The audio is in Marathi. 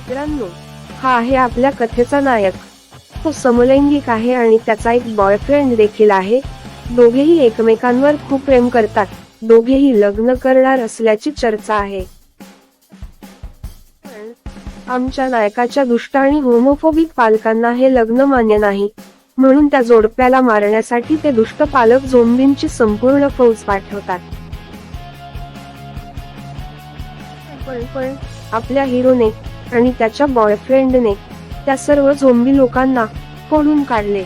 मित्रांनो, हा आहे आपल्या कथेचा नायक. तो समलैंगिक आहे आणि त्याचा एक बॉयफ्रेंड देखील आहे. दोघेही एकमेकांवर खूप प्रेम करतात. दोघेही लग्न करणार असल्याची चर्चा आहे. पण आमच्या नायकाच्या दुष्ट आणि होमोफोबिक पालकांना हे लग्न मान्य नाही. म्हणून त्या जोडप्याला मारण्यासाठी ते दुष्ट पालक झोंबींची संपूर्ण फौज पाठवतात. पण आपल्या हिरोने आणि त्याच्या बॉयफ्रेंडने त्या सर्व झोंबी लोकांना फोडून काढले.